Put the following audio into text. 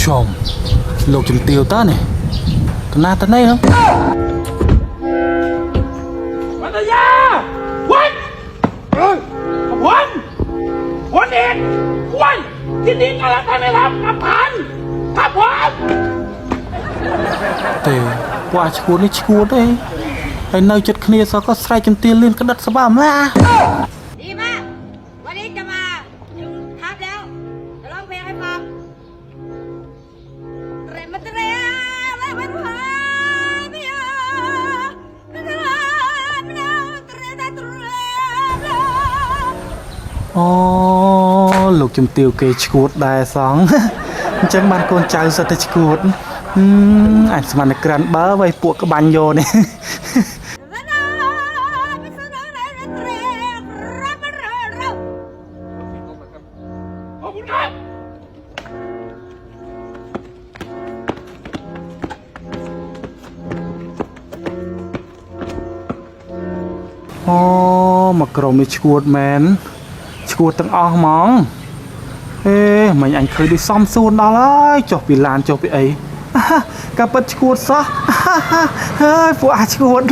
ชมโลกจมเตียวต้าเนี่ยตนาตาไหนครับวัตยาวันวันเอกวันที่ดินอะไรท่านไม่รับกับพันครับผมแต่ว่าชกูนี่ชกูได้ไอ้เนยจัดคณีสก็ใส่จมเตียวลื่นกระดัดสบายมาดีมากวันนี้จะมาถึงทับแล้วจะร้องเพลงให้ฟังเตรมาเตรและวันพาเมียเตรมาเตรได้เตรอ๋อลูกจมเตียวเกยชกูดได้สองจังบ้านคนใจสัตว์ชกูดอันสมันกรันเบ้อไว้ปวกกระบาลโยเนี่ยขอบคุณครับอ๋อมากรมมีชกูดแมนชกูดตั้งออกมองเอ๊ะมันอันเคยได้ซ่อมซูนดอเลยจบปีลานจบปีไอ้กับปัจจุบันซะเฮ้ยฟูอาชกูด